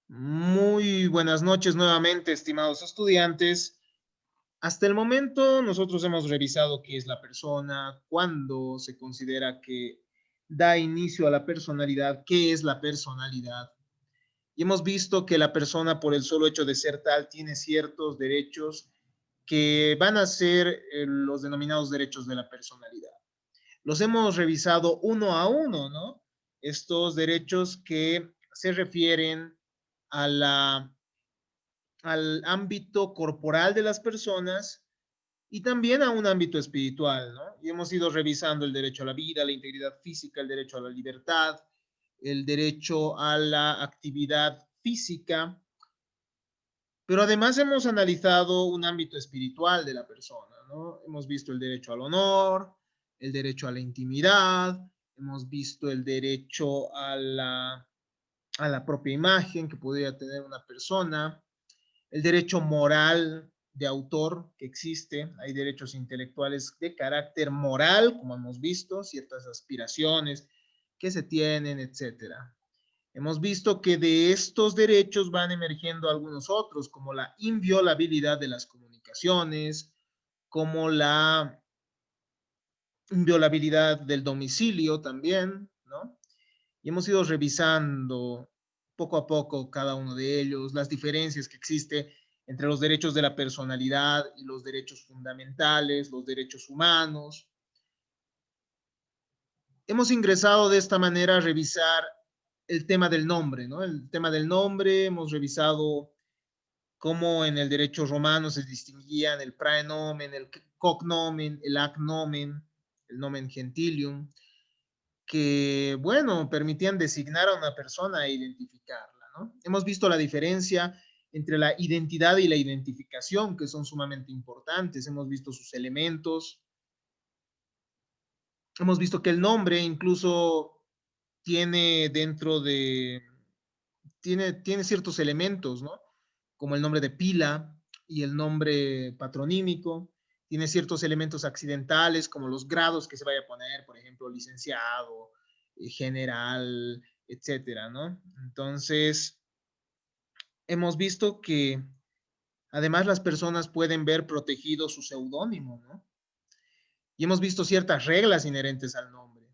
Muy buenas noches nuevamente, estimados estudiantes. Hasta el momento nosotros hemos revisado qué es la persona, cuándo se considera que da inicio a la personalidad, qué es la personalidad. Y hemos visto que la persona, por el solo hecho de ser tal, tiene ciertos derechos que van a ser los denominados derechos de la personalidad. Los hemos revisado uno a uno, ¿no? Estos derechos que se refieren a al ámbito corporal de las personas y también a un ámbito espiritual, ¿no? Y hemos ido revisando el derecho a la vida, la integridad física, el derecho a la libertad, el derecho a la actividad física, pero además hemos analizado un ámbito espiritual de la persona, ¿no? Hemos visto el derecho al honor, el derecho a la intimidad, hemos visto el derecho a la propia imagen que podría tener una persona, el derecho moral de autor que existe, hay derechos intelectuales de carácter moral, como hemos visto, ciertas aspiraciones que se tienen, etcétera. Hemos visto que de estos derechos van emergiendo algunos otros, como la inviolabilidad de las comunicaciones, como la inviolabilidad del domicilio también, ¿no? Y hemos ido revisando poco a poco cada uno de ellos, las diferencias que existe entre los derechos de la personalidad y los derechos fundamentales, los derechos humanos. Hemos ingresado de esta manera a revisar el tema del nombre, ¿no? El tema del nombre, hemos revisado cómo en el derecho romano se distinguían el praenomen, el cognomen, el agnomen, el nomen gentilium, que, bueno, permitían designar a una persona e identificarla, ¿no? Hemos visto la diferencia entre la identidad y la identificación, que son sumamente importantes. Hemos visto sus elementos. Hemos visto que el nombre incluso tiene dentro de, tiene ciertos elementos, ¿no? Como el nombre de pila y el nombre patronímico. Tiene ciertos elementos accidentales, como los grados que se vaya a poner, por ejemplo, licenciado, general, etcétera, ¿no? Entonces, hemos visto que además las personas pueden ver protegido su seudónimo, ¿no? Y hemos visto ciertas reglas inherentes al nombre.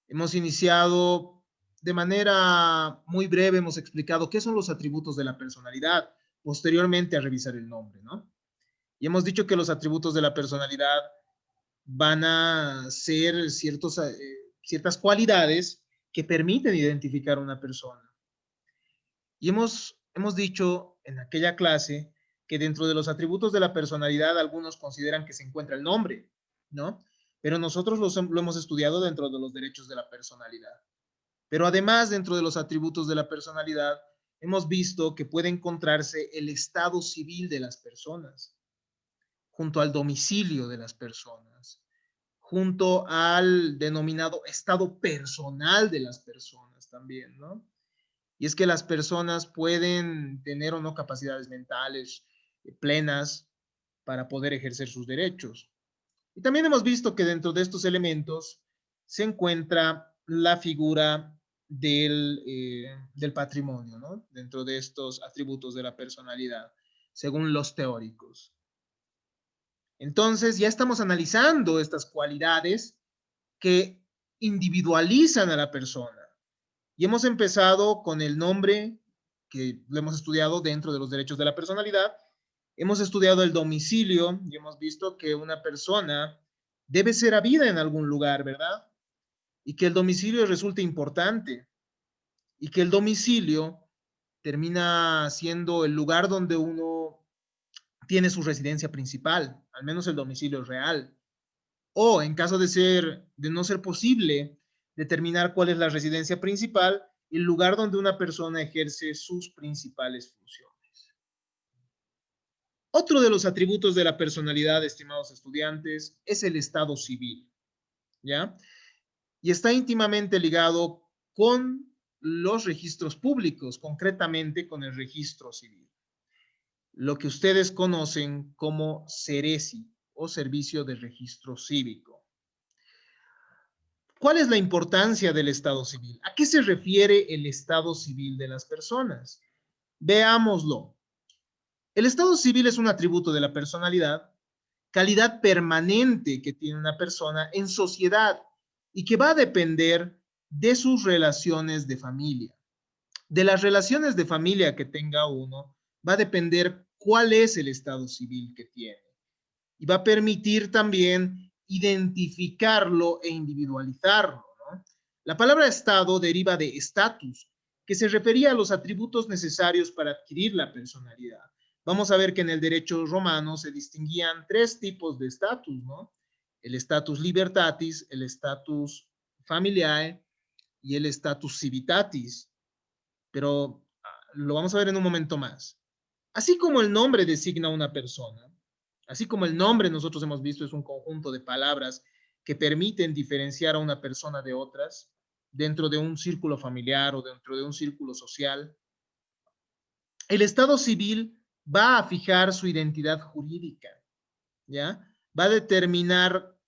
Hemos iniciado de manera muy breve, hemos explicado qué son los atributos de la personalidad, posteriormente a revisar el nombre, ¿no? Y hemos dicho que los atributos de la personalidad van a ser ciertas cualidades que permiten identificar a una persona. Y hemos dicho en aquella clase que dentro de los atributos de la personalidad algunos consideran que se encuentra el nombre, ¿no? Pero nosotros lo hemos estudiado dentro de los derechos de la personalidad. Pero además, dentro de los atributos de la personalidad, hemos visto que puede encontrarse el estado civil de las personas, junto al domicilio de las personas, junto al denominado estado personal de las personas también, ¿no? Y es que las personas pueden tener o no capacidades mentales plenas para poder ejercer sus derechos. Y también hemos visto que dentro de estos elementos se encuentra la figura del patrimonio, ¿no? Dentro de estos atributos de la personalidad, según los teóricos. Entonces, ya estamos analizando estas cualidades que individualizan a la persona. Y hemos empezado con el nombre, que lo hemos estudiado dentro de los derechos de la personalidad. Hemos estudiado el domicilio y hemos visto que una persona debe ser habida en algún lugar, ¿verdad? Y que el domicilio resulta importante y que el domicilio termina siendo el lugar donde uno tiene su residencia principal, al menos el domicilio real. O en caso de no ser posible determinar cuál es la residencia principal, el lugar donde una persona ejerce sus principales funciones. Otro de los atributos de la personalidad, estimados estudiantes, es el estado civil, ¿ya? Y está íntimamente ligado con los registros públicos, concretamente con el registro civil, lo que ustedes conocen como CERECI o Servicio de Registro Cívico. ¿Cuál es la importancia del estado civil? ¿A qué se refiere el estado civil de las personas? Veámoslo. El estado civil es un atributo de la personalidad, calidad permanente que tiene una persona en sociedad y que va a depender de sus relaciones de familia. De las relaciones de familia que tenga uno, va a depender cuál es el estado civil que tiene. Y va a permitir también identificarlo e individualizarlo, ¿no? La palabra estado deriva de estatus, que se refería a los atributos necesarios para adquirir la personalidad. Vamos a ver que en el derecho romano se distinguían tres tipos de estatus, ¿no? El status libertatis, el status familiae y el status civitatis. Pero lo vamos a ver en un momento más. Así como el nombre designa a una persona, así como el nombre nosotros hemos visto es un conjunto de palabras que permiten diferenciar a una persona de otras dentro de un círculo familiar o dentro de un círculo social, el Estado civil va a fijar su identidad jurídica, ¿ya? Va a determinar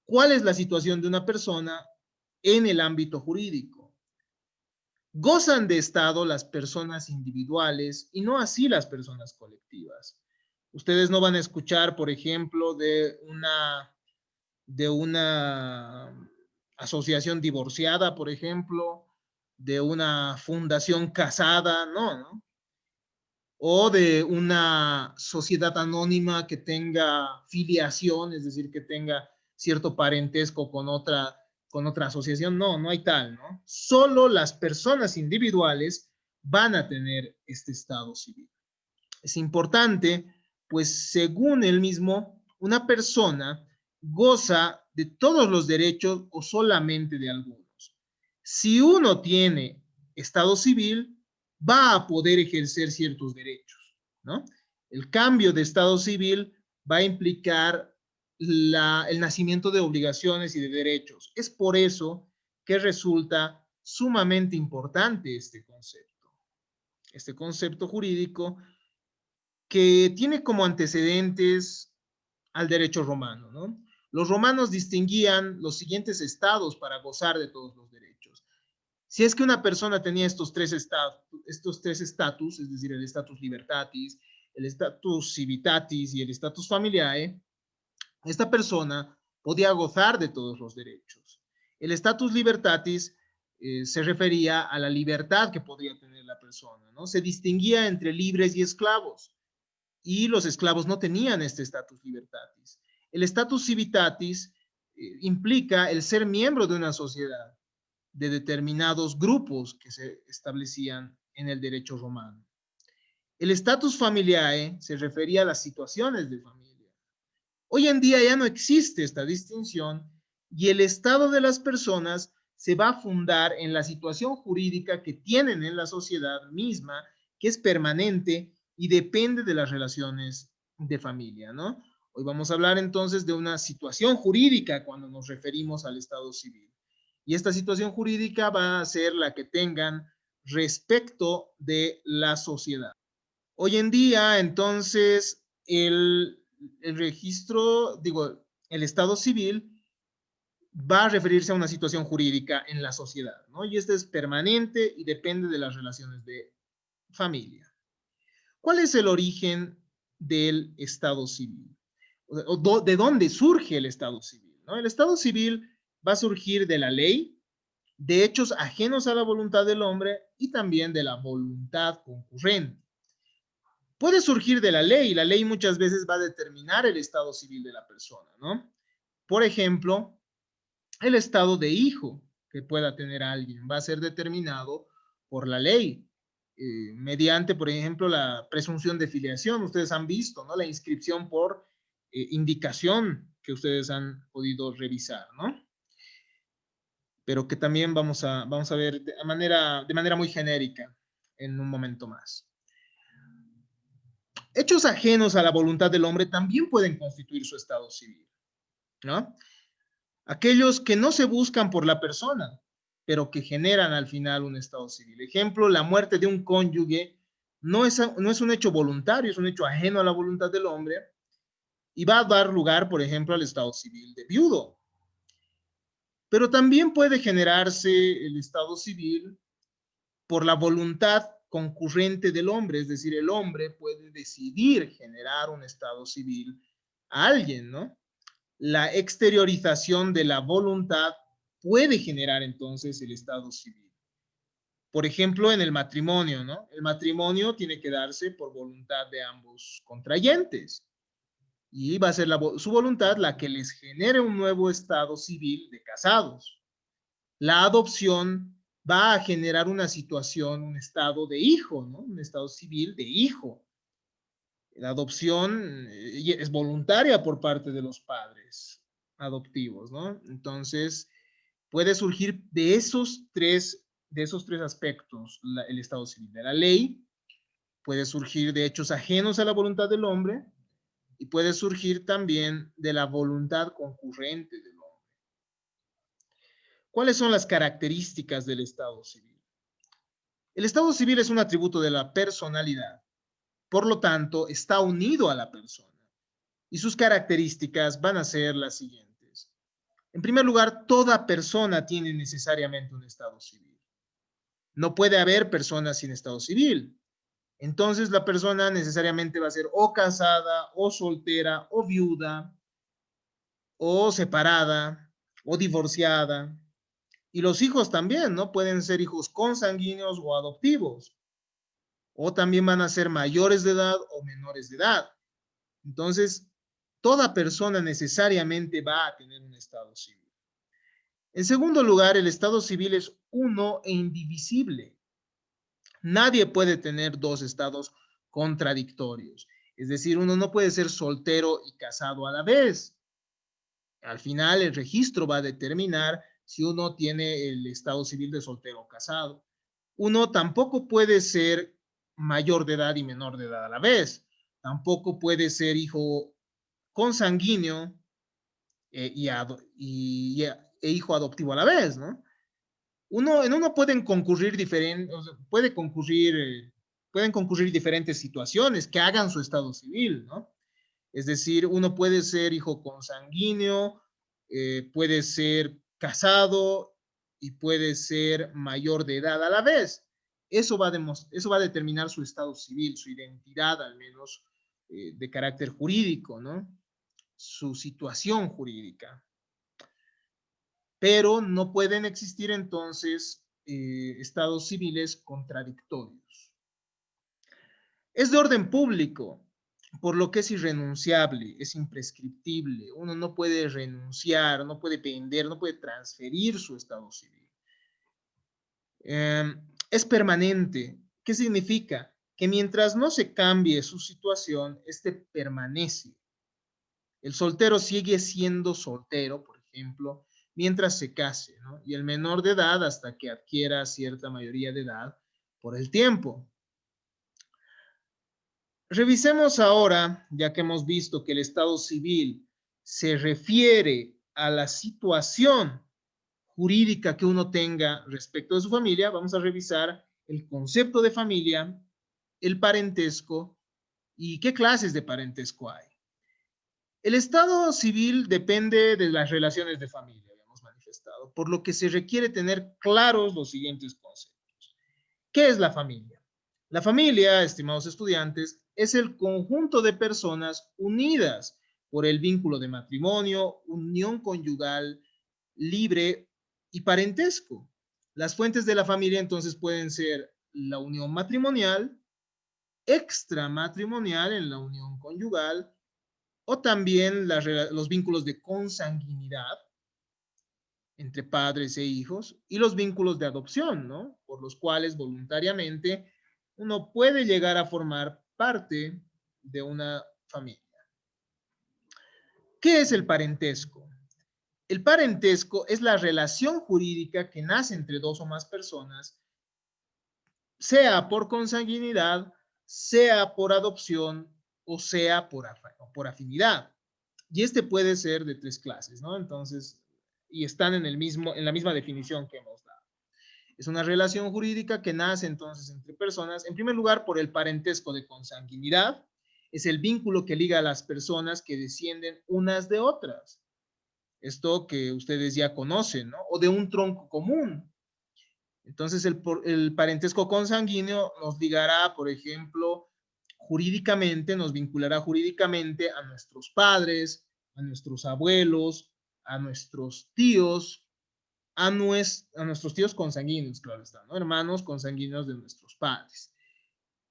cuál es la situación de una persona en el ámbito jurídico. Gozan de Estado las personas individuales y no así las personas colectivas. Ustedes no van a escuchar, por ejemplo, de una asociación divorciada, por ejemplo, de una fundación casada, no, ¿no? O de una sociedad anónima que tenga filiación, es decir, que tenga cierto parentesco con otra asociación. No, no hay tal, ¿no? Solo las personas individuales van a tener este estado civil. Es importante, pues según él mismo, una persona goza de todos los derechos o solamente de algunos. Si uno tiene estado civil, va a poder ejercer ciertos derechos, ¿no? El cambio de estado civil va a implicar el nacimiento de obligaciones y de derechos. Es por eso que resulta sumamente importante este concepto jurídico que tiene como antecedentes al derecho romano, ¿no? Los romanos distinguían los siguientes estados para gozar de todos los derechos. Si es que una persona tenía estos tres estatus, es decir, el status libertatis, el status civitatis y el status familiae, esta persona podía gozar de todos los derechos. El status libertatis se refería a la libertad que podría tener la persona, ¿no? Se distinguía entre libres y esclavos y los esclavos no tenían este status libertatis. El status civitatis implica el ser miembro de una sociedad, de determinados grupos que se establecían en el derecho romano. El status familiae se refería a las situaciones de familia. Hoy en día ya no existe esta distinción y el estado de las personas se va a fundar en la situación jurídica que tienen en la sociedad misma, que es permanente y depende de las relaciones de familia, ¿no? Hoy vamos a hablar entonces de una situación jurídica cuando nos referimos al estado civil. Y esta situación jurídica va a ser la que tengan respecto de la sociedad. Hoy en día, entonces, el registro, digo, el estado civil va a referirse a una situación jurídica en la sociedad, ¿no? Y este es permanente y depende de las relaciones de familia. ¿Cuál es el origen del estado civil? ¿De dónde surge el estado civil? ¿No? El estado civil va a surgir de la ley, de hechos ajenos a la voluntad del hombre y también de la voluntad concurrente. Puede surgir de la ley, y la ley muchas veces va a determinar el estado civil de la persona, ¿no? Por ejemplo, el estado de hijo que pueda tener alguien va a ser determinado por la ley, mediante, por ejemplo, la presunción de filiación. Ustedes han visto, ¿no? La inscripción por indicación que ustedes han podido revisar, ¿no? Pero que también vamos a ver de manera muy genérica en un momento más. Hechos ajenos a la voluntad del hombre también pueden constituir su estado civil, ¿no? Aquellos que no se buscan por la persona, pero que generan al final un estado civil. Ejemplo, la muerte de un cónyuge no es un hecho voluntario, es un hecho ajeno a la voluntad del hombre y va a dar lugar, por ejemplo, al estado civil de viudo. Pero también puede generarse el estado civil por la voluntad concurrente del hombre, es decir, el hombre puede decidir generar un estado civil a alguien, ¿no? La exteriorización de la voluntad puede generar entonces el estado civil. Por ejemplo, en el matrimonio, ¿no? El matrimonio tiene que darse por voluntad de ambos contrayentes y va a ser su voluntad la que les genere un nuevo estado civil de casados. La adopción va a generar una situación, un estado de hijo, ¿no? Un estado civil de hijo. La adopción es voluntaria por parte de los padres adoptivos, ¿no? Entonces, puede surgir de esos tres aspectos el estado civil de la ley, puede surgir de hechos ajenos a la voluntad del hombre y puede surgir también de la voluntad concurrente del hombre. ¿Cuáles son las características del estado civil? El estado civil es un atributo de la personalidad, por lo tanto, está unido a la persona y sus características van a ser las siguientes. En primer lugar, toda persona tiene necesariamente un estado civil. No puede haber personas sin estado civil. Entonces la persona necesariamente va a ser o casada, o soltera, o viuda, o separada, o divorciada. Y los hijos también, ¿no? Pueden ser hijos consanguíneos o adoptivos. O también van a ser mayores de edad o menores de edad. Entonces, toda persona necesariamente va a tener un estado civil. En segundo lugar, el estado civil es uno e indivisible. Nadie puede tener dos estados contradictorios. Es decir, uno no puede ser soltero y casado a la vez. Al final, el registro va a determinar si uno tiene el estado civil de soltero o casado. Uno tampoco puede ser mayor de edad y menor de edad a la vez. Tampoco puede ser hijo consanguíneo e hijo adoptivo a la vez, ¿no? En uno pueden concurrir diferentes, o sea, pueden concurrir diferentes situaciones que hagan su estado civil, ¿no? Es decir, uno puede ser hijo consanguíneo, puede ser casado y puede ser mayor de edad a la vez. Eso va a determinar su estado civil, su identidad al menos de carácter jurídico, ¿no? Su situación jurídica. Pero no pueden existir entonces estados civiles contradictorios. Es de orden público, por lo que es irrenunciable, es imprescriptible. Uno no puede renunciar, no puede vender, no puede transferir su estado civil. Es permanente. ¿Qué significa? Que mientras no se cambie su situación, este permanece. El soltero sigue siendo soltero, por ejemplo, mientras se case, ¿no? Y el menor de edad hasta que adquiera cierta mayoría de edad por el tiempo. Revisemos ahora, ya que hemos visto que el estado civil se refiere a la situación jurídica que uno tenga respecto de su familia, vamos a revisar el concepto de familia, el parentesco y qué clases de parentesco hay. El estado civil depende de las relaciones de familia, habíamos manifestado, por lo que se requiere tener claros los siguientes conceptos. ¿Qué es la familia? La familia, estimados estudiantes, es el conjunto de personas unidas por el vínculo de matrimonio, unión conyugal, libre y parentesco. Las fuentes de la familia entonces pueden ser la unión matrimonial, extramatrimonial en la unión conyugal, o también los vínculos de consanguinidad entre padres e hijos y los vínculos de adopción, ¿no? Por los cuales voluntariamente uno puede llegar a formar parte de una familia. ¿Qué es el parentesco? El parentesco es la relación jurídica que nace entre dos o más personas, sea por consanguinidad, sea por adopción o sea por afinidad. Y este puede ser de tres clases, ¿no? Entonces, y están en la misma definición que hemos dado. Es una relación jurídica que nace entonces entre personas, en primer lugar, por el parentesco de consanguinidad, es el vínculo que liga a las personas que descienden unas de otras. Esto que ustedes ya conocen, ¿no? O de un tronco común. Entonces, el parentesco consanguíneo nos ligará, por ejemplo, jurídicamente, nos vinculará jurídicamente a nuestros padres, a nuestros abuelos, a nuestros tíos, a nuestros tíos consanguíneos, claro está, ¿no? Hermanos consanguíneos de nuestros padres,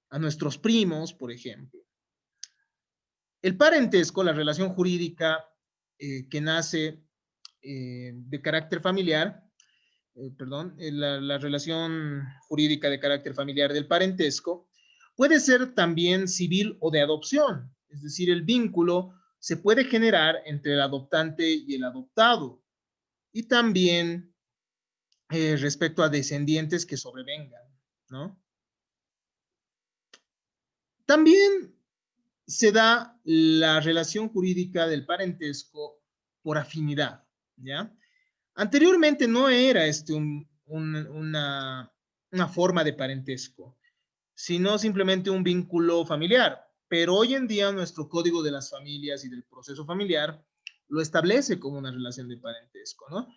a nuestros primos, por ejemplo. El parentesco, la relación jurídica que nace de carácter familiar, la relación jurídica de carácter familiar del parentesco, puede ser también civil o de adopción, es decir, el vínculo se puede generar entre el adoptante y el adoptado, y también respecto a descendientes que sobrevengan, ¿no? También se da la relación jurídica del parentesco por afinidad, ¿ya? Anteriormente no era una forma de parentesco, sino simplemente un vínculo familiar. Pero hoy en día nuestro Código de las Familias y del Proceso Familiar lo establece como una relación de parentesco, ¿no?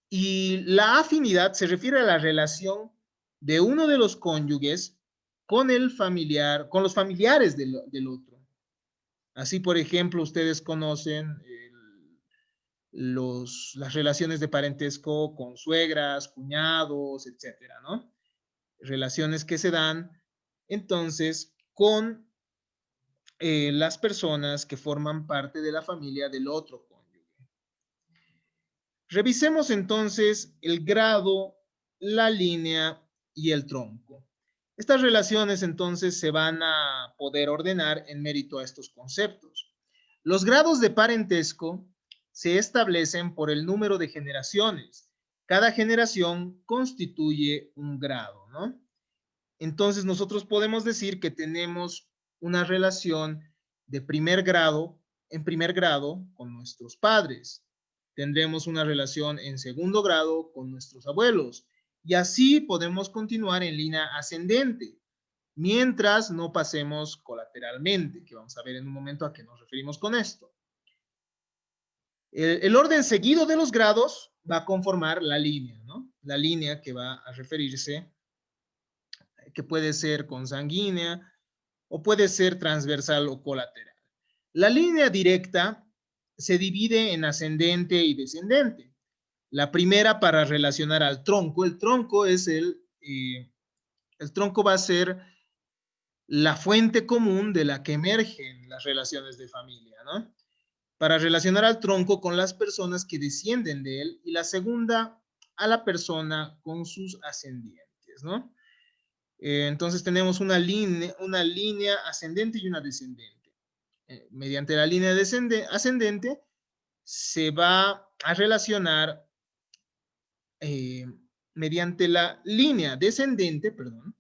Y la afinidad se refiere a la relación de uno de los cónyuges con el familiar, con los familiares del otro. Así, por ejemplo, ustedes conocen las relaciones de parentesco con suegras, cuñados, etcétera, ¿no? Relaciones que se dan entonces con las personas que forman parte de la familia del otro cónyuge. Revisemos entonces el grado, la línea y el tronco. Estas relaciones entonces se van a poder ordenar en mérito a estos conceptos. Los grados de parentesco se establecen por el número de generaciones. Cada generación constituye un grado, ¿no? Entonces nosotros podemos decir que tenemos una relación de primer grado, en primer grado con nuestros padres. Tendremos una relación en segundo grado con nuestros abuelos. Y así podemos continuar en línea ascendente, mientras no pasemos colateralmente, que vamos a ver en un momento a qué nos referimos con esto. El orden seguido de los grados va a conformar la línea, ¿no? La línea que va a referirse, que puede ser consanguínea o puede ser transversal o colateral. La línea directa se divide en ascendente y descendente. La primera para relacionar al tronco. El tronco es el tronco va a ser la fuente común de la que emergen las relaciones de familia, ¿no? Para relacionar al tronco con las personas que descienden de él, y la segunda a la persona con sus ascendientes, ¿no? Entonces tenemos una línea ascendente y una descendente. Mediante la línea ascendente se va a relacionar, mediante la línea descendente, perdón,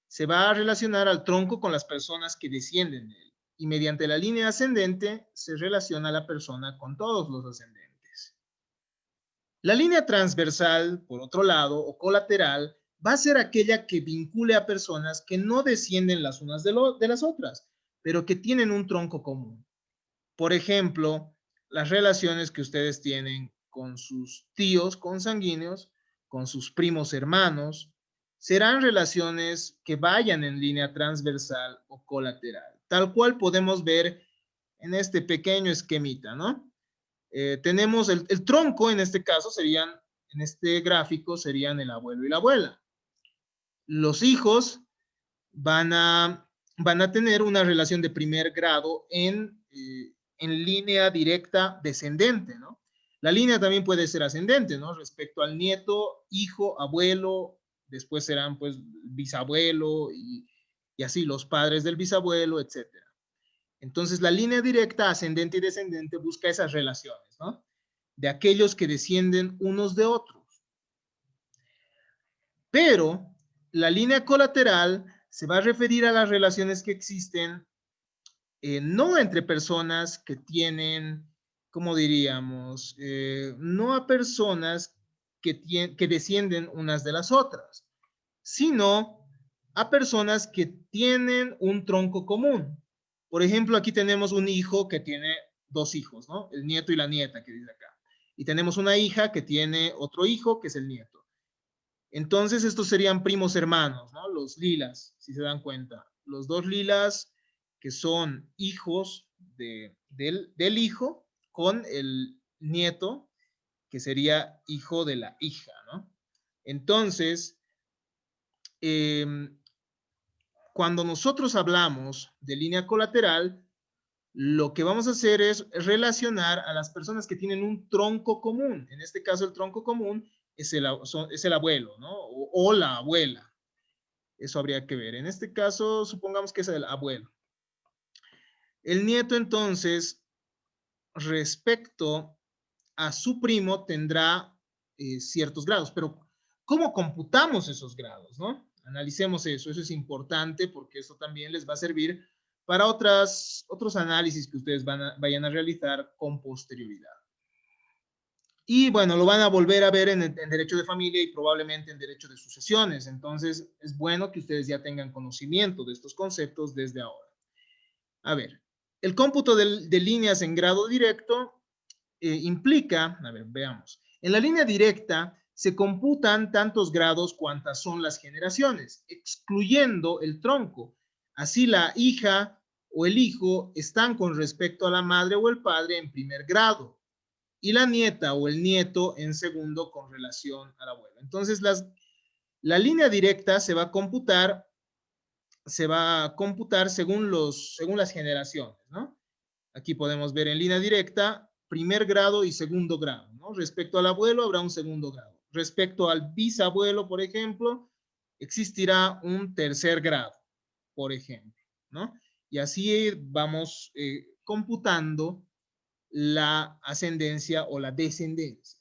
se va a relacionar al tronco con las personas que descienden de él. Y mediante la línea ascendente se relaciona a la persona con todos los ascendentes. La línea transversal, por otro lado, o colateral, va a ser aquella que vincule a personas que no descienden las unas de las otras, pero que tienen un tronco común. Por ejemplo, las relaciones que ustedes tienen con sus tíos consanguíneos, con sus primos hermanos, serán relaciones que vayan en línea transversal o colateral, tal cual podemos ver en este pequeño esquemita, ¿no? Tenemos el tronco, en este caso, en este gráfico, serían el abuelo y la abuela. Los hijos van a tener una relación de primer grado en línea directa descendente, ¿no? La línea también puede ser ascendente, ¿no? Respecto al nieto, hijo, abuelo, después serán pues bisabuelo y así los padres del bisabuelo, etcétera. Entonces la línea directa ascendente y descendente busca esas relaciones, ¿no? De aquellos que descienden unos de otros. Pero la línea colateral se va a referir a las relaciones que existen no entre personas que tienen, ¿cómo diríamos? No a personas que descienden unas de las otras, sino a personas que tienen un tronco común. Por ejemplo, aquí tenemos un hijo que tiene dos hijos, ¿no? El nieto y la nieta que dice acá. Y tenemos una hija que tiene otro hijo que es el nieto. Entonces estos serían primos hermanos, ¿no? Los lilas, si se dan cuenta. Los dos lilas que son hijos del hijo con el nieto que sería hijo de la hija, ¿no? Entonces, eh, cuando nosotros hablamos de línea colateral, lo que vamos a hacer es relacionar a las personas que tienen un tronco común. En este caso, el tronco común es el abuelo, ¿no? O la abuela. Eso habría que ver. En este caso, supongamos que es el abuelo. El nieto, entonces, respecto a su primo, tendrá ciertos grados. Pero, ¿cómo computamos esos grados, no? Analicemos eso. Eso es importante porque eso también les va a servir para otros análisis que ustedes vayan a realizar con posterioridad. Y bueno, lo van a volver a ver en derecho de familia y probablemente en derecho de sucesiones. Entonces, es bueno que ustedes ya tengan conocimiento de estos conceptos desde ahora. A ver, el cómputo de líneas en grado directo implica, a ver, veamos, en la línea directa se computan tantos grados cuantas son las generaciones, excluyendo el tronco. Así la hija o el hijo están con respecto a la madre o el padre en primer grado y la nieta o el nieto en segundo con relación al abuelo. Entonces, la línea directa se va a computar según las generaciones, ¿no? Aquí podemos ver en línea directa primer grado y segundo grado, ¿no? Respecto al abuelo habrá un segundo grado. Respecto al bisabuelo, por ejemplo, existirá un tercer grado, por ejemplo, ¿no? Y así vamos computando la ascendencia o la descendencia.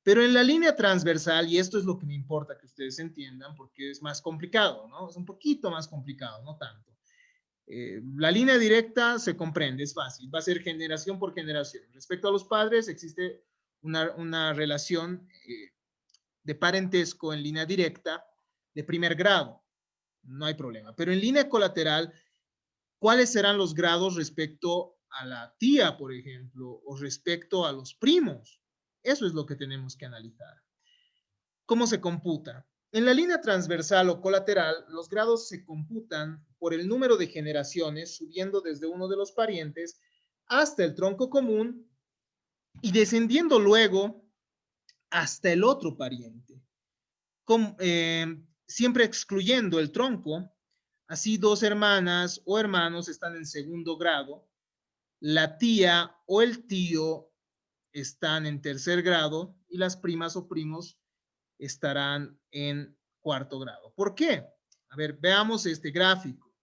Pero en la línea transversal, y esto es lo que me importa que ustedes entiendan, porque es más complicado, ¿no? Es un poquito más complicado, no tanto. La línea directa se comprende, es fácil, va a ser generación por generación. Respecto a los padres, existe una relación de parentesco en línea directa de primer grado, no hay problema. Pero en línea colateral, ¿cuáles serán los grados respecto a la tía, por ejemplo, o respecto a los primos? Eso es lo que tenemos que analizar. ¿Cómo se computa? En la línea transversal o colateral, los grados se computan por el número de generaciones subiendo desde uno de los parientes hasta el tronco común y descendiendo luego hasta el otro pariente, siempre excluyendo el tronco. Así, dos hermanas o hermanos están en segundo grado, la tía o el tío están en tercer grado y las primas o primos estarán en cuarto grado. ¿Por qué? A ver, veamos este gráfico.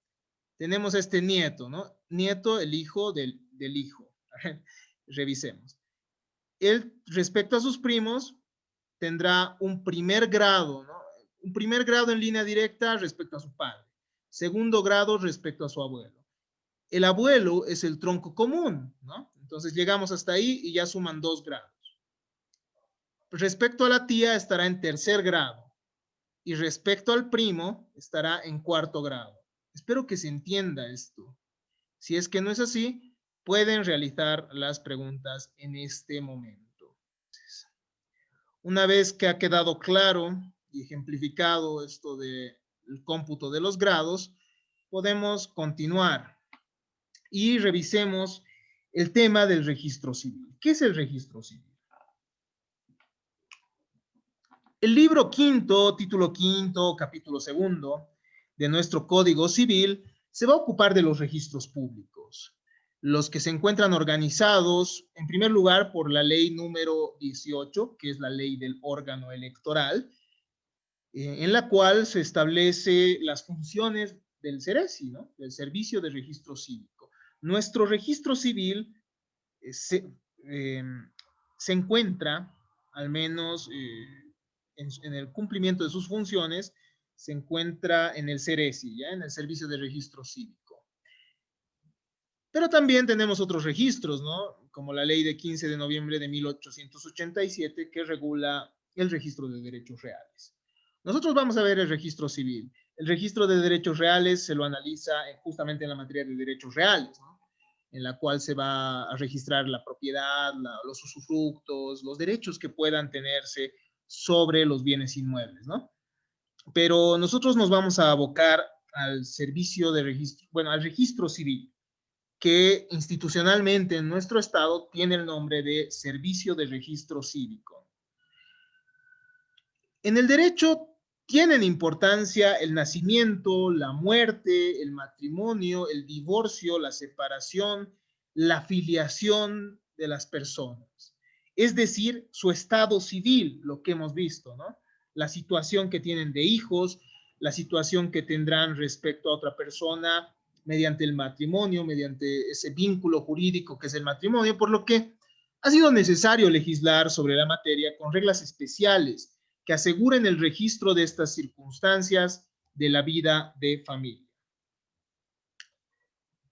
Tenemos este nieto, ¿no? Nieto, el hijo del hijo. Revisemos. Él, respecto a sus primos, tendrá un primer grado, ¿no? Un primer grado en línea directa respecto a su padre. Segundo grado respecto a su abuelo. El abuelo es el tronco común, ¿no? Entonces llegamos hasta ahí y ya suman 2 grados. Respecto a la tía estará en tercer grado y respecto al primo estará en cuarto grado. Espero que se entienda esto. Si es que no es así, pueden realizar las preguntas en este momento. Una vez que ha quedado claro y ejemplificado esto del cómputo de los grados, podemos continuar y revisemos el tema del registro civil. ¿Qué es el registro civil? El libro quinto, título quinto, capítulo segundo de nuestro Código Civil se va a ocupar de los registros públicos, los que se encuentran organizados, en primer lugar, por la ley número 18, que es la ley del órgano electoral, en la cual se establece las funciones del CERECI, ¿no? Del Servicio de Registro Cívico. Nuestro registro civil se encuentra, al menos en el cumplimiento de sus funciones, se encuentra en el CERECI, ¿ya? En el Servicio de Registro Cívico. Pero también tenemos otros registros, ¿no? Como la ley de 15 de noviembre de 1887 que regula el registro de derechos reales. Nosotros vamos a ver el registro civil. El registro de derechos reales se lo analiza justamente en la materia de derechos reales, ¿no? en la cual se va a registrar la propiedad, los usufructos, los derechos que puedan tenerse sobre los bienes inmuebles, ¿no? Pero nosotros nos vamos a abocar al servicio de registro, bueno, al registro civil, que institucionalmente en nuestro estado tiene el nombre de Servicio de Registro Cívico. En el derecho tienen importancia el nacimiento, la muerte, el matrimonio, el divorcio, la separación, la filiación de las personas. Es decir, su estado civil, lo que hemos visto, ¿no? La situación que tienen de hijos, la situación que tendrán respecto a otra persona mediante el matrimonio, mediante ese vínculo jurídico que es el matrimonio, por lo que ha sido necesario legislar sobre la materia con reglas especiales que aseguren el registro de estas circunstancias de la vida de familia.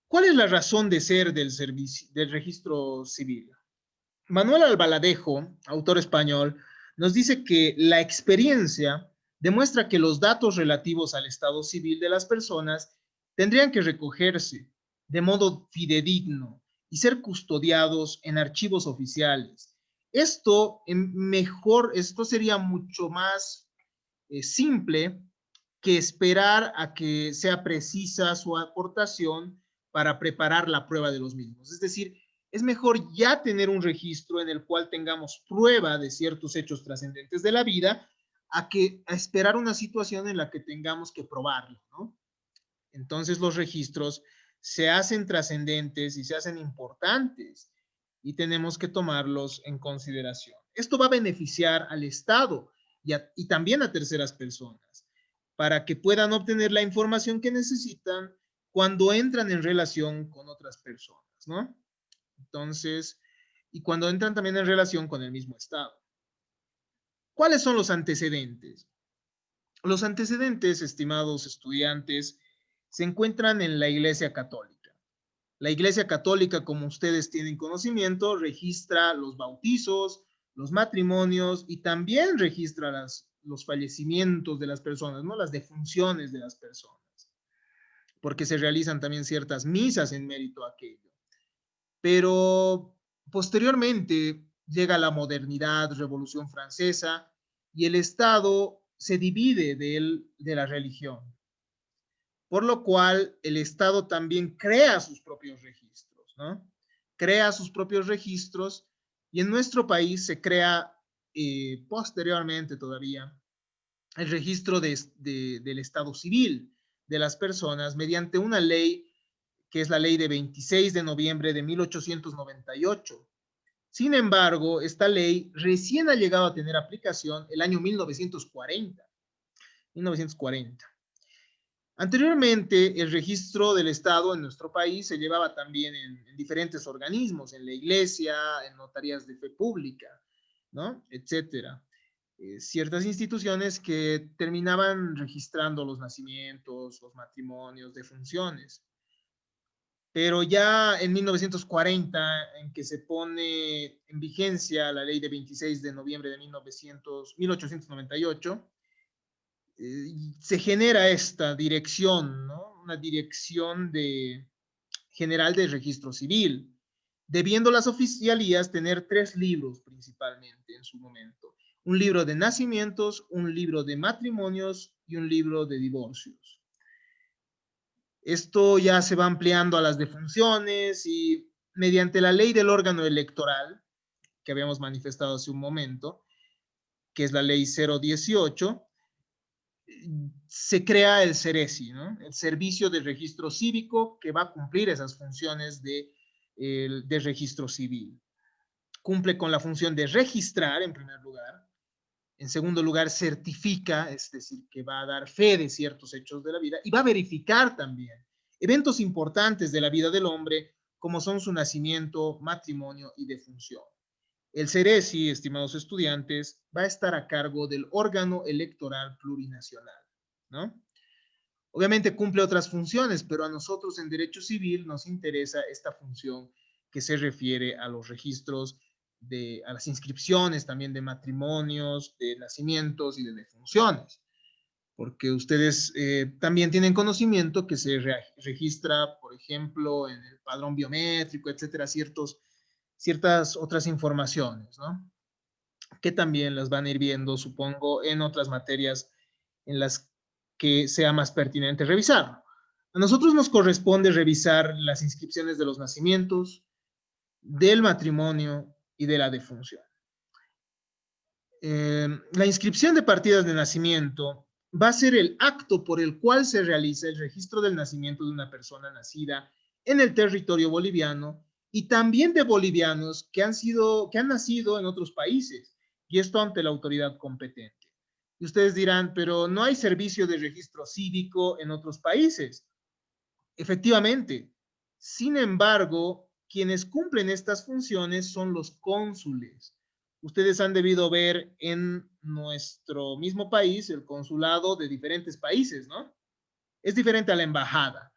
¿Cuál es la razón de ser del servicio, del registro civil? Manuel Albaladejo, autor español, nos dice que la experiencia demuestra que los datos relativos al estado civil de las personas tendrían que recogerse de modo fidedigno y ser custodiados en archivos oficiales. Esto sería mucho más simple que esperar a que sea precisa su aportación para preparar la prueba de los mismos. Es decir, es mejor ya tener un registro en el cual tengamos prueba de ciertos hechos trascendentes de la vida a esperar una situación en la que tengamos que probarlo, ¿no? Entonces los registros se hacen trascendentes y se hacen importantes y tenemos que tomarlos en consideración. Esto va a beneficiar al Estado y también a terceras personas para que puedan obtener la información que necesitan cuando entran en relación con otras personas, ¿no? Entonces, y cuando entran también en relación con el mismo Estado. ¿Cuáles son los antecedentes? Los antecedentes, estimados estudiantes, se encuentran en la Iglesia Católica. La Iglesia Católica, como ustedes tienen conocimiento, registra los bautizos, los matrimonios y también registra los fallecimientos de las personas, ¿no? Las defunciones de las personas, porque se realizan también ciertas misas en mérito a aquello. Pero posteriormente llega la modernidad, Revolución Francesa, y el Estado se divide de la religión, por lo cual el Estado también crea sus propios registros, ¿no? Crea sus propios registros y en nuestro país se crea posteriormente todavía el registro del Estado civil de las personas mediante una ley que es la ley de 26 de noviembre de 1898. Sin embargo, esta ley recién ha llegado a tener aplicación el año 1940. 1940. Anteriormente, el registro del Estado en nuestro país se llevaba también en diferentes organismos, en la iglesia, en notarías de fe pública, ¿no? Etcétera. Ciertas instituciones que terminaban registrando los nacimientos, los matrimonios, defunciones. Pero ya en 1940, en que se pone en vigencia la ley de 26 de noviembre de 1898, se genera esta dirección, ¿no? Una dirección general de registro civil, debiendo las oficialías tener 3 libros principalmente en su momento. Un libro de nacimientos, un libro de matrimonios y un libro de divorcios. Esto ya se va ampliando a las defunciones y mediante la ley del órgano electoral, que habíamos manifestado hace un momento, que es la ley 018, se crea el CERECI, ¿no? El Servicio de Registro Cívico, que va a cumplir esas funciones de registro civil. Cumple con la función de registrar, en primer lugar. En segundo lugar, certifica, es decir, que va a dar fe de ciertos hechos de la vida y va a verificar también eventos importantes de la vida del hombre, como son su nacimiento, matrimonio y defunción. El CERECI, estimados estudiantes, va a estar a cargo del órgano electoral plurinacional, ¿no? Obviamente cumple otras funciones, pero a nosotros en Derecho Civil nos interesa esta función que se refiere a los registros, a las inscripciones también de matrimonios, de nacimientos y de defunciones. porque ustedes también tienen conocimiento que se registra, por ejemplo, en el padrón biométrico, etcétera, ciertas otras informaciones, ¿no? Que también las van a ir viendo, supongo, en otras materias en las que sea más pertinente revisar. A nosotros nos corresponde revisar las inscripciones de los nacimientos, del matrimonio y de la defunción. La inscripción de partidas de nacimiento va a ser el acto por el cual se realiza el registro del nacimiento de una persona nacida en el territorio boliviano y también de bolivianos que han nacido en otros países, y esto ante la autoridad competente. Y ustedes dirán, pero no hay servicio de registro cívico en otros países. Efectivamente. Sin embargo, quienes cumplen estas funciones son los cónsules. Ustedes han debido ver en nuestro mismo país el consulado de diferentes países, ¿no? Es diferente a la embajada.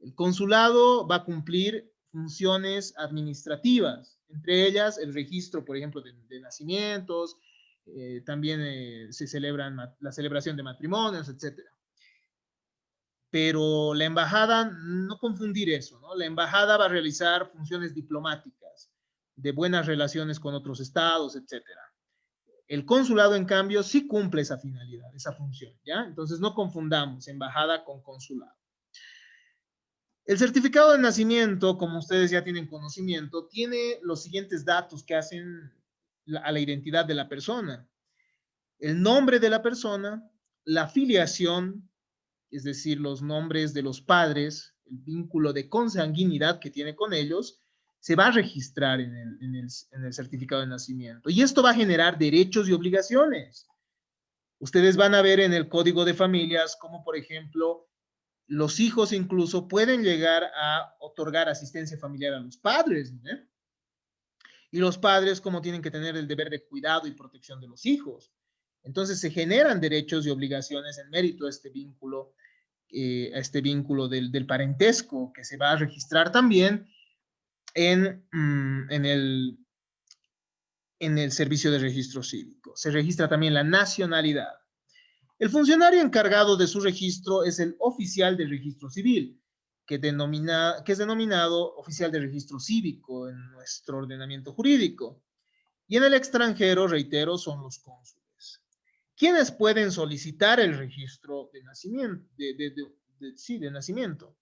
El consulado va a cumplir funciones administrativas, entre ellas el registro, por ejemplo, de nacimientos, también se celebran la celebración de matrimonios, etcétera. Pero la embajada, no confundir eso, ¿no? La embajada va a realizar funciones diplomáticas, de buenas relaciones con otros estados, etcétera. El consulado, en cambio, sí cumple esa finalidad, esa función, ¿ya? Entonces no confundamos embajada con consulado. El certificado de nacimiento, como ustedes ya tienen conocimiento, tiene los siguientes datos que hacen a la identidad de la persona. El nombre de la persona, la filiación, es decir, los nombres de los padres, el vínculo de consanguinidad que tiene con ellos, se va a registrar en el certificado de nacimiento. Y esto va a generar derechos y obligaciones. Ustedes van a ver en el código de familias como, por ejemplo, los hijos incluso pueden llegar a otorgar asistencia familiar a los padres, ¿no? Y los padres como tienen que tener el deber de cuidado y protección de los hijos. Entonces se generan derechos y obligaciones en mérito a este vínculo del parentesco que se va a registrar también en el servicio de registro cívico. Se registra también la nacionalidad. El funcionario encargado de su registro es el oficial de registro civil, que es denominado oficial de registro cívico en nuestro ordenamiento jurídico. Y en el extranjero, reitero, son los cónsules. ¿Quiénes pueden solicitar el registro de nacimiento? De nacimiento.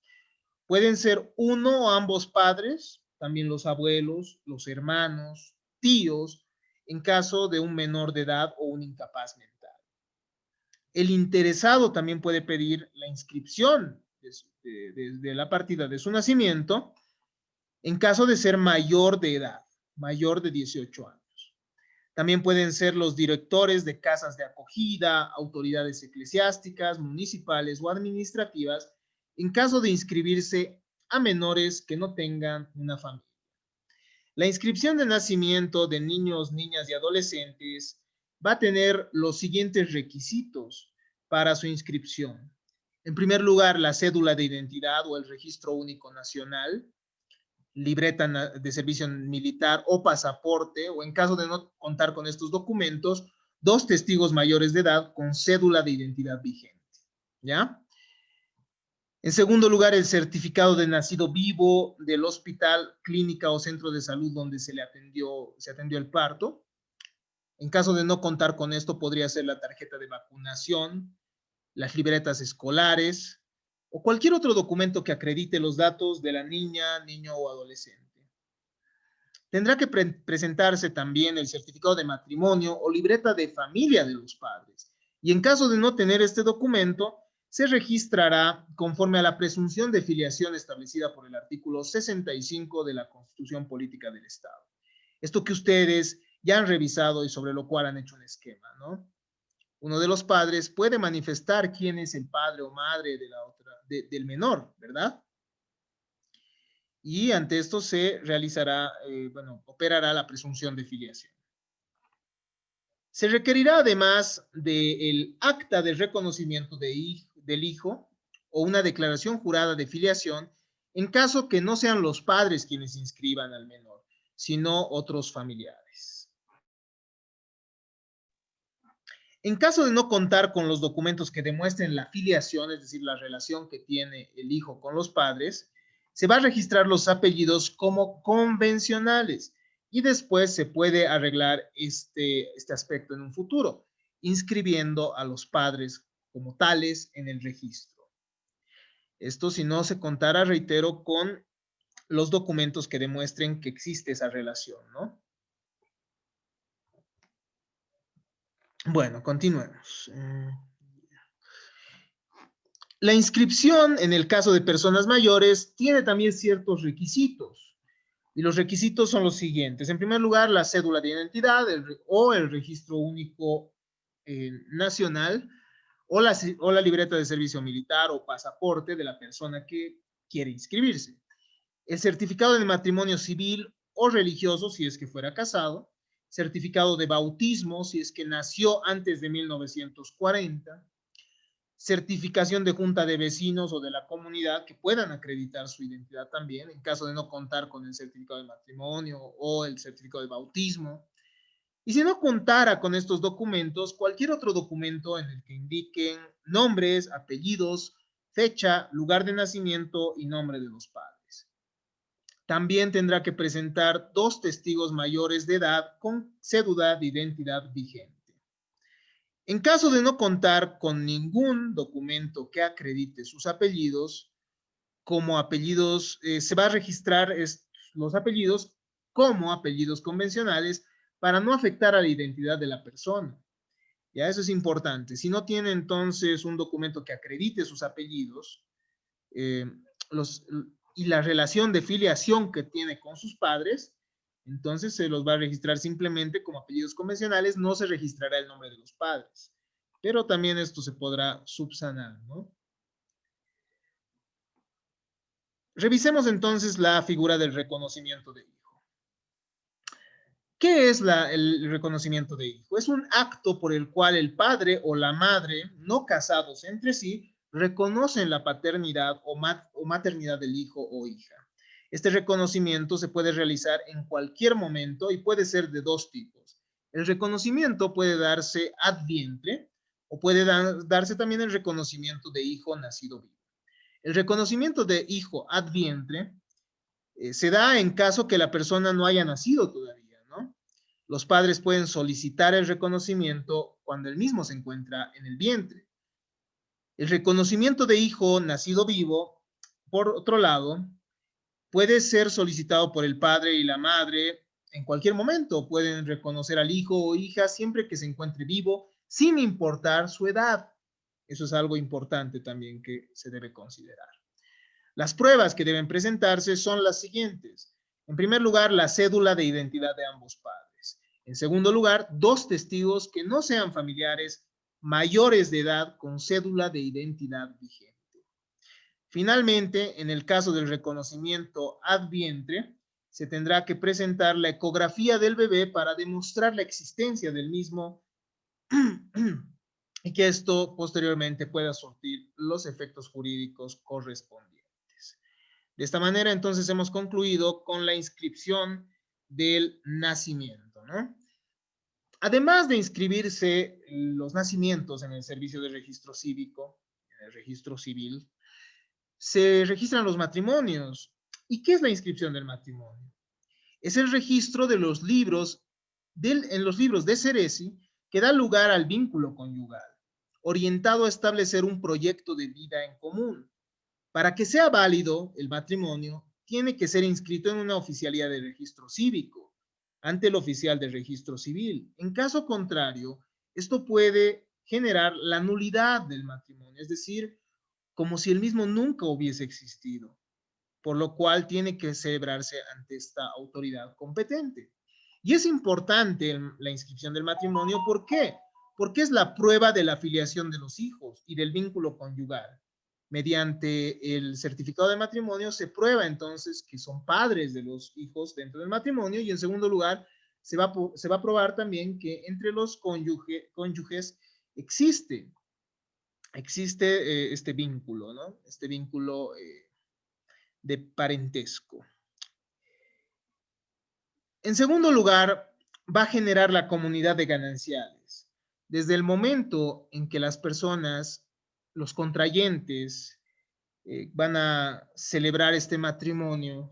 Pueden ser uno o ambos padres, también los abuelos, los hermanos, tíos, en caso de un menor de edad o un incapaz mental. El interesado también puede pedir la inscripción de la partida de su nacimiento en caso de ser mayor de edad, mayor de 18 años. También pueden ser los directores de casas de acogida, autoridades eclesiásticas, municipales o administrativas, en caso de inscribirse a menores que no tengan una familia. La inscripción de nacimiento de niños, niñas y adolescentes va a tener los siguientes requisitos para su inscripción. En primer lugar, la cédula de identidad o el registro único nacional, libreta de servicio militar o pasaporte, o en caso de no contar con estos documentos, 2 testigos mayores de edad con cédula de identidad vigente. ¿Ya? En segundo lugar, el certificado de nacido vivo del hospital, clínica o centro de salud donde se atendió el parto. En caso de no contar con esto, podría ser la tarjeta de vacunación, las libretas escolares o cualquier otro documento que acredite los datos de la niña, niño o adolescente. Tendrá que presentarse también el certificado de matrimonio o libreta de familia de los padres. Y en caso de no tener este documento, se registrará conforme a la presunción de filiación establecida por el artículo 65 de la Constitución Política del Estado. Esto que ustedes ya han revisado y sobre lo cual han hecho un esquema, ¿no? Uno de los padres puede manifestar quién es el padre o madre del menor, ¿verdad? Y ante esto se realizará, operará la presunción de filiación. Se requerirá además del acta de reconocimiento del hijo o una declaración jurada de filiación en caso que no sean los padres quienes inscriban al menor, sino otros familiares. En caso de no contar con los documentos que demuestren la filiación, es decir, la relación que tiene el hijo con los padres, se va a registrar los apellidos como convencionales y después se puede arreglar este aspecto en un futuro, inscribiendo a los padres como tales en el registro. Esto si no se contara, reitero, con los documentos que demuestren que existe esa relación, ¿no? Bueno, continuemos. La inscripción, en el caso de personas mayores, tiene también ciertos requisitos. Y los requisitos son los siguientes. En primer lugar, la cédula de identidad o el registro único nacional o la libreta de servicio militar o pasaporte de la persona que quiere inscribirse. El certificado de matrimonio civil o religioso, si es que fuera casado. Certificado de bautismo, si es que nació antes de 1940. Certificación de junta de vecinos o de la comunidad que puedan acreditar su identidad también, en caso de no contar con el certificado de matrimonio o el certificado de bautismo. Y si no contara con estos documentos, cualquier otro documento en el que indiquen nombres, apellidos, fecha, lugar de nacimiento y nombre de los padres. También tendrá que presentar 2 testigos mayores de edad con cédula de identidad vigente. En caso de no contar con ningún documento que acredite sus apellidos, como apellidos, se va a registrar los apellidos como apellidos convencionales para no afectar a la identidad de la persona. Ya eso es importante. Si no tiene entonces un documento que acredite sus apellidos eh, los, y la relación de filiación que tiene con sus padres, entonces se los va a registrar simplemente como apellidos convencionales, no se registrará el nombre de los padres. Pero también esto se podrá subsanar, ¿no? Revisemos entonces la figura del reconocimiento de hijo. ¿Qué es el reconocimiento de hijo? Es un acto por el cual el padre o la madre, no casados entre sí, reconocen la paternidad o maternidad del hijo o hija. Este reconocimiento se puede realizar en cualquier momento y puede ser de 2 tipos. El reconocimiento puede darse ad vientre o puede darse también el reconocimiento de hijo nacido vivo. El reconocimiento de hijo ad vientre se da en caso que la persona no haya nacido todavía, ¿no? Los padres pueden solicitar el reconocimiento cuando el mismo se encuentra en el vientre. El reconocimiento de hijo nacido vivo, por otro lado, puede ser solicitado por el padre y la madre en cualquier momento. Pueden reconocer al hijo o hija siempre que se encuentre vivo, sin importar su edad. Eso es algo importante también que se debe considerar. Las pruebas que deben presentarse son las siguientes. En primer lugar, la cédula de identidad de ambos padres. En segundo lugar, 2 testigos que no sean familiares mayores de edad con cédula de identidad vigente. Finalmente, en el caso del reconocimiento ad vientre, se tendrá que presentar la ecografía del bebé para demostrar la existencia del mismo y que esto posteriormente pueda surtir los efectos jurídicos correspondientes. De esta manera, entonces, hemos concluido con la inscripción del nacimiento, ¿no? Además de inscribirse los nacimientos en el servicio de registro cívico, en el registro civil, se registran los matrimonios. ¿Y qué es la inscripción del matrimonio? Es el registro de los libros, en los libros de Ceresi, que da lugar al vínculo conyugal, orientado a establecer un proyecto de vida en común. Para que sea válido el matrimonio, tiene que ser inscrito en una oficialía de registro cívico, ante el oficial de registro civil. En caso contrario, esto puede generar la nulidad del matrimonio, es decir, como si el mismo nunca hubiese existido, por lo cual tiene que celebrarse ante esta autoridad competente. Y es importante la inscripción del matrimonio, ¿por qué? Porque es la prueba de la filiación de los hijos y del vínculo conyugal. Mediante el certificado de matrimonio se prueba entonces que son padres de los hijos dentro del matrimonio y en segundo lugar se va a probar también que entre los cónyuges existe este vínculo, ¿no? Este vínculo de parentesco. En segundo lugar, va a generar la comunidad de gananciales. Desde el momento en que las personas, los contrayentes, van a celebrar este matrimonio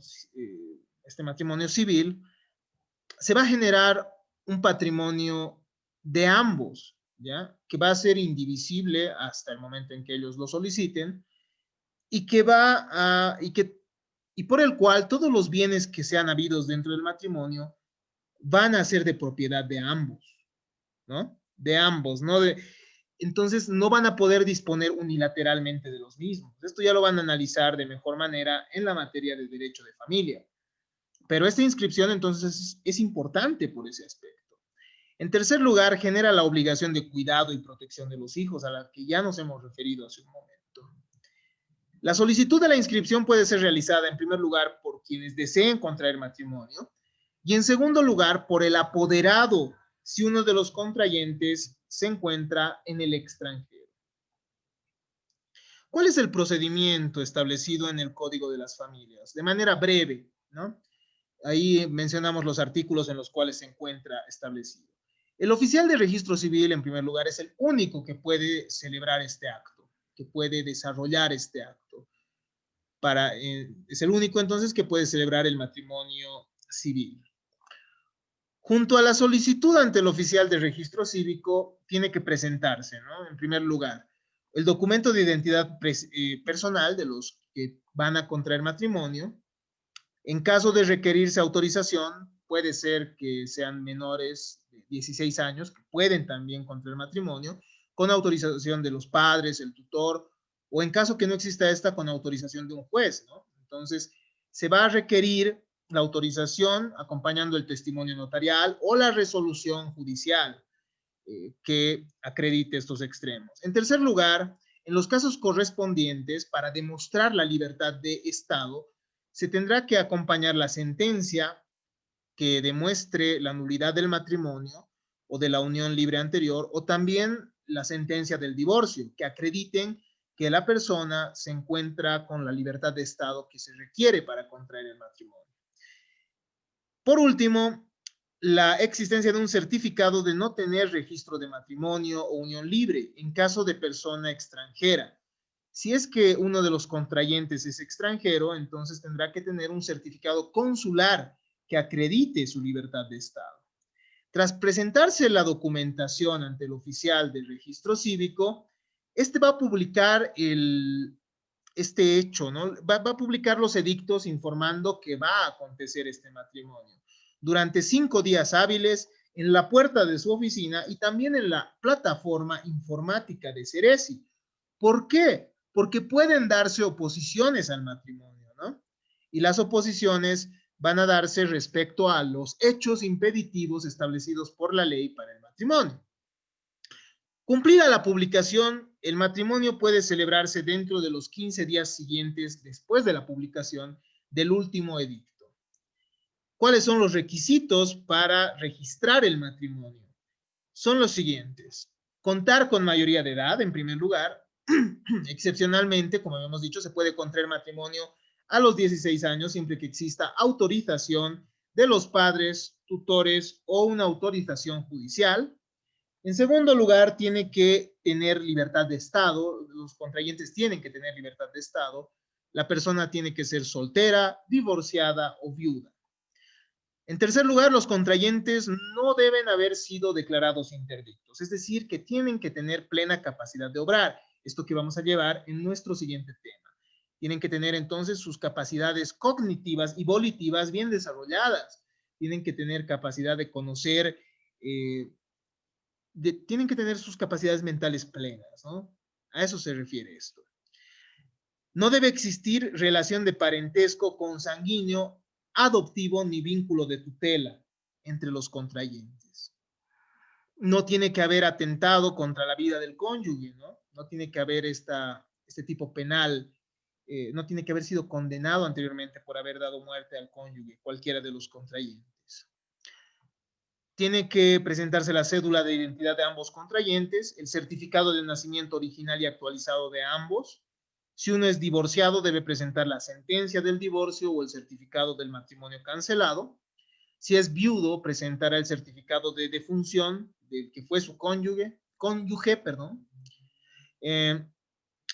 civil, se va a generar un patrimonio de ambos, ¿ya? Que va a ser indivisible hasta el momento en que ellos lo soliciten y que va a, y por el cual todos los bienes que sean habidos dentro del matrimonio van a ser de propiedad de ambos, ¿no? De ambos, ¿no? Entonces no van a poder disponer unilateralmente de los mismos. Esto ya lo van a analizar de mejor manera en la materia de derecho de familia. Pero esta inscripción entonces es importante por ese aspecto. En tercer lugar, genera la obligación de cuidado y protección de los hijos, a la que ya nos hemos referido hace un momento. La solicitud de la inscripción puede ser realizada en primer lugar por quienes deseen contraer matrimonio y en segundo lugar por el apoderado si uno de los contrayentes se encuentra en el extranjero. ¿Cuál es el procedimiento establecido en el Código de las Familias? De manera breve, ¿no? Ahí mencionamos los artículos en los cuales se encuentra establecido. El oficial de registro civil, en primer lugar, es el único que puede celebrar este acto, que puede desarrollar este acto. Es el único entonces que puede celebrar el matrimonio civil. Junto a la solicitud ante el oficial de registro cívico, tiene que presentarse, ¿no? En primer lugar, el documento de identidad personal de los que van a contraer matrimonio. En caso de requerirse autorización, puede ser que sean menores de 16 años, que pueden también contraer matrimonio, con autorización de los padres, el tutor, o en caso que no exista esta, con autorización de un juez, ¿no? Entonces, se va a requerir la autorización acompañando el testimonio notarial o la resolución judicial que acredite estos extremos. En tercer lugar, en los casos correspondientes, para demostrar la libertad de Estado, se tendrá que acompañar la sentencia que demuestre la nulidad del matrimonio o de la unión libre anterior, o también la sentencia del divorcio, que acrediten que la persona se encuentra con la libertad de Estado que se requiere para contraer el matrimonio. Por último, la existencia de un certificado de no tener registro de matrimonio o unión libre en caso de persona extranjera. Si es que uno de los contrayentes es extranjero, entonces tendrá que tener un certificado consular que acredite su libertad de Estado. Tras presentarse la documentación ante el oficial del registro cívico, este va a publicar este hecho, ¿no? Va a publicar los edictos informando que va a acontecer este matrimonio durante 5 días hábiles en la puerta de su oficina y también en la plataforma informática de Ceresi. ¿Por qué? Porque pueden darse oposiciones al matrimonio, ¿no? Y las oposiciones van a darse respecto a los hechos impeditivos establecidos por la ley para el matrimonio. Cumplida la publicación, el matrimonio puede celebrarse dentro de los 15 días siguientes después de la publicación del último edicto. ¿Cuáles son los requisitos para registrar el matrimonio? Son los siguientes. Contar con mayoría de edad, en primer lugar. Excepcionalmente, como hemos dicho, se puede contraer matrimonio a los 16 años siempre que exista autorización de los padres, tutores o una autorización judicial. En segundo lugar, tiene que tener libertad de Estado. Los contrayentes tienen que tener libertad de Estado. La persona tiene que ser soltera, divorciada o viuda. En tercer lugar, los contrayentes no deben haber sido declarados interdictos, es decir, que tienen que tener plena capacidad de obrar. Esto que vamos a llevar en nuestro siguiente tema. Tienen que tener entonces sus capacidades cognitivas y volitivas bien desarrolladas. Tienen que tener capacidad de conocer, tienen que tener sus capacidades mentales plenas, ¿no? A eso se refiere esto. No debe existir relación de parentesco consanguíneo, adoptivo ni vínculo de tutela entre los contrayentes. No tiene que haber atentado contra la vida del cónyuge, ¿no? No tiene que haber este tipo penal, no tiene que haber sido condenado anteriormente por haber dado muerte al cónyuge, cualquiera de los contrayentes. Tiene que presentarse la cédula de identidad de ambos contrayentes, el certificado de nacimiento original y actualizado de ambos. Si uno es divorciado, debe presentar la sentencia del divorcio o el certificado del matrimonio cancelado. Si es viudo, presentará el certificado de defunción del que fue su cónyuge cónyuge, perdón, eh,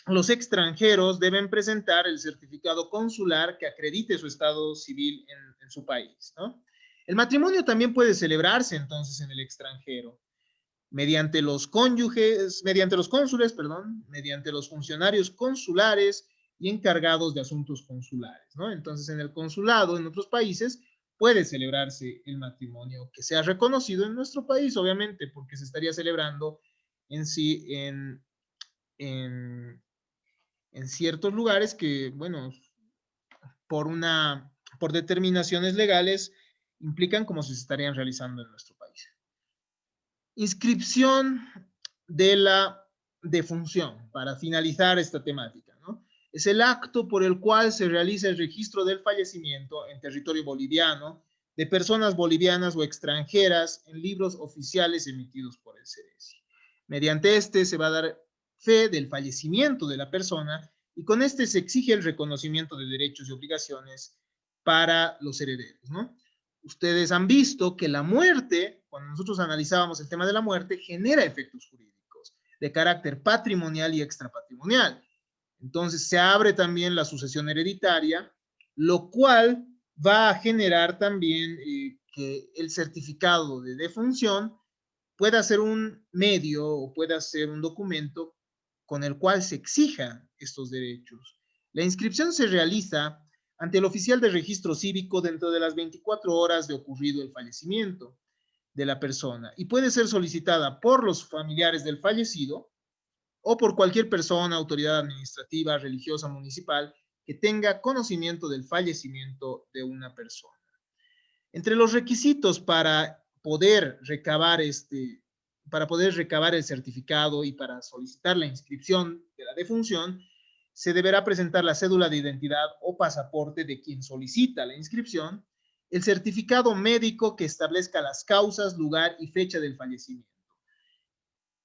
los extranjeros deben presentar el certificado consular que acredite su estado civil en su país, ¿no? El matrimonio también puede celebrarse entonces en el extranjero mediante los cónyuges, mediante los cónsules, perdón, mediante los funcionarios consulares y encargados de asuntos consulares, ¿no? Entonces, en el consulado en otros países puede celebrarse el matrimonio que sea reconocido en nuestro país, obviamente, porque se estaría celebrando en sí en, en ciertos lugares que, bueno, por una, por determinaciones legales implican como si se estarían realizando en nuestro país. Inscripción de la defunción, para finalizar esta temática, ¿no? Es el acto por el cual se realiza el registro del fallecimiento en territorio boliviano de personas bolivianas o extranjeras en libros oficiales emitidos por el CEDESI. Mediante este se va a dar fe del fallecimiento de la persona y con este se exige el reconocimiento de derechos y obligaciones para los herederos, ¿no? Ustedes han visto que la muerte, cuando nosotros analizábamos el tema de la muerte, genera efectos jurídicos de carácter patrimonial y extrapatrimonial. Entonces se abre también la sucesión hereditaria, lo cual va a generar también que el certificado de defunción pueda ser un medio o pueda ser un documento con el cual se exijan estos derechos. La inscripción se realiza ante el oficial de registro cívico dentro de las 24 horas de ocurrido el fallecimiento de la persona y puede ser solicitada por los familiares del fallecido o por cualquier persona, autoridad administrativa, religiosa, municipal que tenga conocimiento del fallecimiento de una persona. Entre los requisitos para poder recabar el certificado y para solicitar la inscripción de la defunción, se deberá presentar la cédula de identidad o pasaporte de quien solicita la inscripción, el certificado médico que establezca las causas, lugar y fecha del fallecimiento.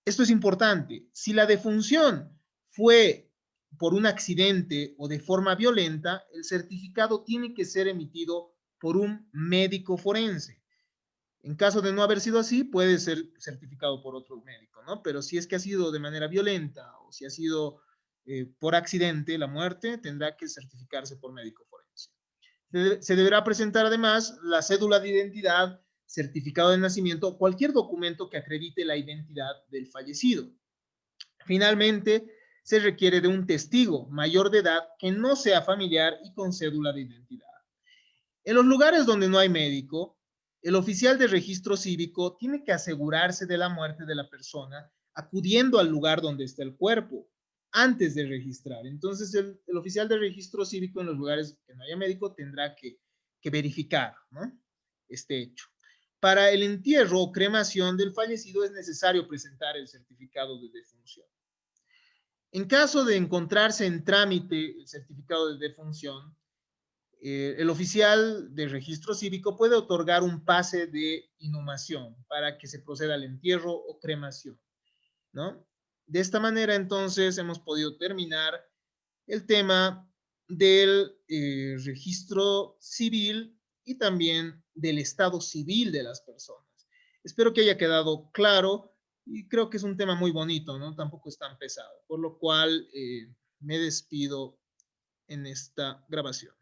Esto es importante. Si la defunción fue por un accidente o de forma violenta, el certificado tiene que ser emitido por un médico forense. En caso de no haber sido así, puede ser certificado por otro médico, ¿no? Pero si es que ha sido de manera violenta o si ha sido por accidente la muerte, tendrá que certificarse por médico forense. Se deberá presentar además la cédula de identidad, certificado de nacimiento o cualquier documento que acredite la identidad del fallecido. Finalmente, se requiere de un testigo mayor de edad que no sea familiar y con cédula de identidad. En los lugares donde no hay médico, el oficial de registro cívico tiene que asegurarse de la muerte de la persona acudiendo al lugar donde está el cuerpo antes de registrar. Entonces, el oficial de registro cívico en los lugares que no haya médico tendrá que verificar, ¿no?, este hecho. Para el entierro o cremación del fallecido es necesario presentar el certificado de defunción. En caso de encontrarse en trámite el certificado de defunción, el oficial de registro cívico puede otorgar un pase de inhumación para que se proceda al entierro o cremación, ¿no? De esta manera, entonces, hemos podido terminar el tema del registro civil y también del estado civil de las personas. Espero que haya quedado claro y creo que es un tema muy bonito, ¿no? Tampoco es tan pesado, por lo cual me despido en esta grabación.